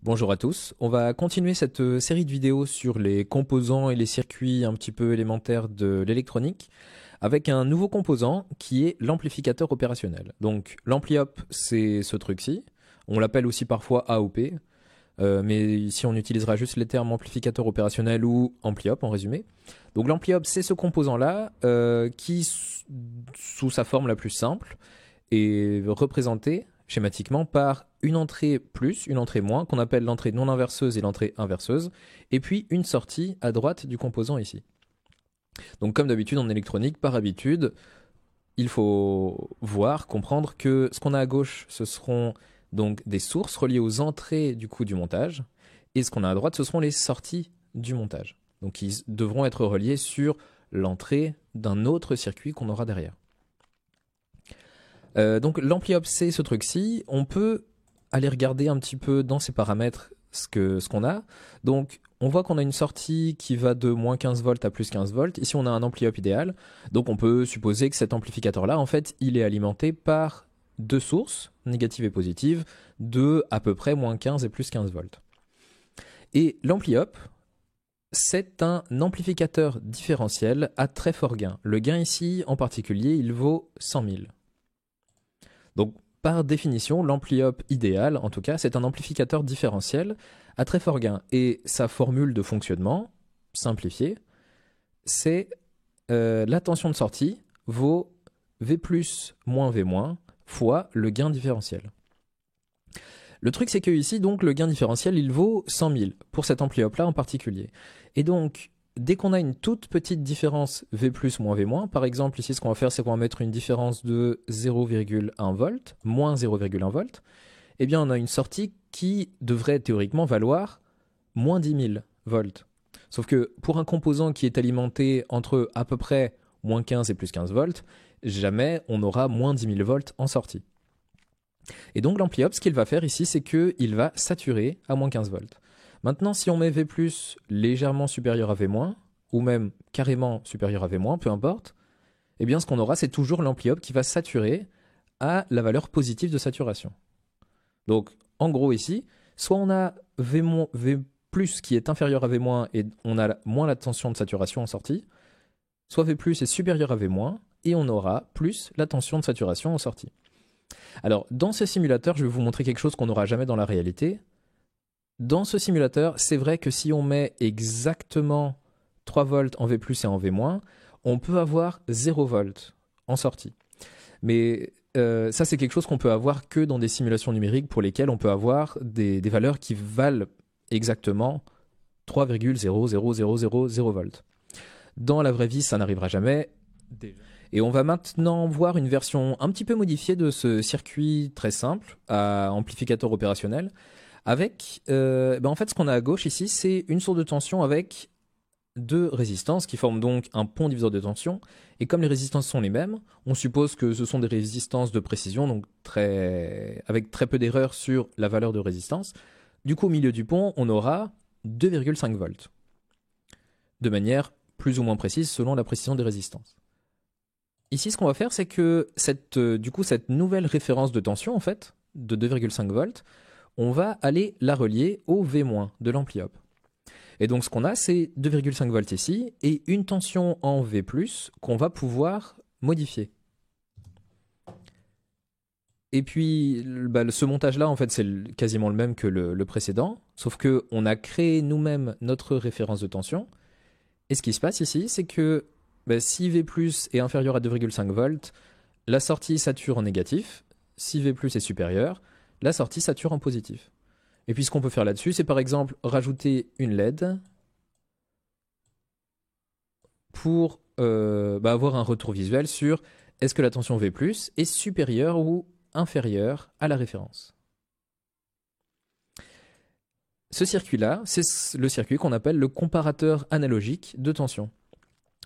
Bonjour à tous, on va continuer cette série de vidéos sur les composants et les circuits un petit peu élémentaires de l'électronique avec un nouveau composant qui est l'amplificateur opérationnel. Donc l'ampli-op, c'est ce truc-ci, on l'appelle aussi parfois AOP, mais ici on utilisera juste les termes amplificateur opérationnel ou ampli-op en résumé. Donc l'ampli-op, c'est ce composant-là qui, sous sa forme la plus simple, est représenté schématiquement par une entrée plus, une entrée moins, qu'on appelle l'entrée non inverseuse et l'entrée inverseuse, et puis une sortie à droite du composant ici. Donc comme d'habitude en électronique, par habitude, il faut voir, comprendre que ce qu'on a à gauche, ce seront donc des sources reliées aux entrées du coup du montage, et ce qu'on a à droite, ce seront les sorties du montage. Donc ils devront être reliés sur l'entrée d'un autre circuit qu'on aura derrière. Donc l'ampli-op, c'est ce truc-ci. On peut aller regarder un petit peu dans ces paramètres ce qu'on a. Donc on voit qu'on a une sortie qui va de moins 15 volts à plus 15 volts. Ici on a un ampli-op idéal. Donc on peut supposer que cet amplificateur-là, en fait, il est alimenté par deux sources, négatives et positives, de à peu près moins 15 et plus 15 volts. Et l'ampli-op, c'est un amplificateur différentiel à très fort gain. Le gain ici, en particulier, il vaut 100 000. Donc, par définition, l'ampli-op idéal, en tout cas, c'est un amplificateur différentiel à très fort gain. Et sa formule de fonctionnement, simplifiée, c'est la tension de sortie vaut V plus moins V moins fois le gain différentiel. Le truc, c'est que ici, donc, le gain différentiel, il vaut 100 000 pour cet ampli-op-là en particulier. Et donc, dès qu'on a une toute petite différence V plus moins V moins, par exemple, ici, ce qu'on va faire, c'est qu'on va mettre une différence de 0,1 volt, moins 0,1 volt, eh bien, on a une sortie qui devrait théoriquement valoir moins 10 000 volts. Sauf que pour un composant qui est alimenté entre à peu près moins 15 et plus 15 volts, jamais on aura moins 10 000 volts en sortie. Et donc l'ampli-op, ce qu'il va faire ici, c'est qu'il va saturer à moins 15 volts. Maintenant, si on met V+, légèrement supérieur à V-, ou même carrément supérieur à V-, peu importe, eh bien ce qu'on aura, c'est toujours l'ampli-op qui va saturer à la valeur positive de saturation. Donc, en gros ici, soit on a V+, qui est inférieur à V- et on a moins la tension de saturation en sortie, soit V+ est supérieur à V- et on aura plus la tension de saturation en sortie. Alors, dans ce simulateur, je vais vous montrer quelque chose qu'on n'aura jamais dans la réalité. Dans ce simulateur, c'est vrai que si on met exactement 3 volts en V+, et en V-, on peut avoir 0 volts en sortie. Mais ça, c'est quelque chose qu'on peut avoir que dans des simulations numériques pour lesquelles on peut avoir des valeurs qui valent exactement 3,00000 volts. Dans la vraie vie, ça n'arrivera jamais. Et on va maintenant voir une version un petit peu modifiée de ce circuit très simple à amplificateur opérationnel avec, en fait, ce qu'on a à gauche ici, c'est une source de tension avec deux résistances qui forment donc un pont diviseur de tension. Et comme les résistances sont les mêmes, on suppose que ce sont des résistances de précision, donc avec très peu d'erreurs sur la valeur de résistance. Du coup, au milieu du pont, on aura 2,5 volts, de manière plus ou moins précise selon la précision des résistances. Ici, ce qu'on va faire, c'est que cette nouvelle référence de tension, en fait, de 2,5 volts, on va aller la relier au V- de l'ampli-op. Et donc ce qu'on a, c'est 2,5 volts ici, et une tension en V+, qu'on va pouvoir modifier. Et puis, ce montage-là, en fait, c'est quasiment le même que le précédent, sauf qu'on a créé nous-mêmes notre référence de tension. Et ce qui se passe ici, c'est que si V+, est inférieur à 2,5 volts, la sortie sature en négatif. Si V+, est supérieur, la sortie sature en positif. Et puis ce qu'on peut faire là-dessus, c'est par exemple rajouter une LED pour avoir un retour visuel sur est-ce que la tension V+, est supérieure ou inférieure à la référence. Ce circuit-là, c'est le circuit qu'on appelle le comparateur analogique de tension.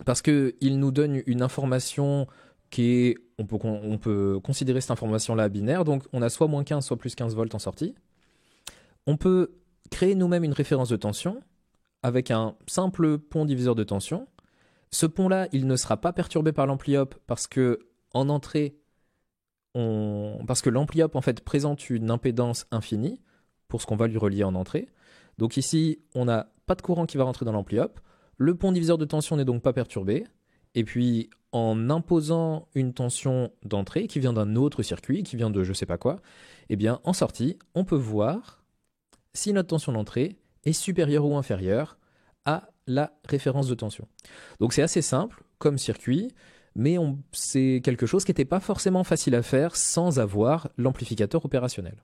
Parce qu'il nous donne une information qui est, on peut considérer cette information-là binaire, donc on a soit moins 15, soit plus 15 volts en sortie. On peut créer nous-mêmes une référence de tension avec un simple pont diviseur de tension. Ce pont-là, il ne sera pas perturbé par l'ampli-op parce que en entrée, parce que l'ampli-op en fait présente une impédance infinie pour ce qu'on va lui relier en entrée. Donc ici, on n'a pas de courant qui va rentrer dans l'ampli up. Le pont diviseur de tension n'est donc pas perturbé. Et puis, en imposant une tension d'entrée qui vient d'un autre circuit, qui vient de je sais pas quoi, eh bien, en sortie, on peut voir si notre tension d'entrée est supérieure ou inférieure à la référence de tension. Donc c'est assez simple comme circuit, mais c'est quelque chose qui n'était pas forcément facile à faire sans avoir l'amplificateur opérationnel.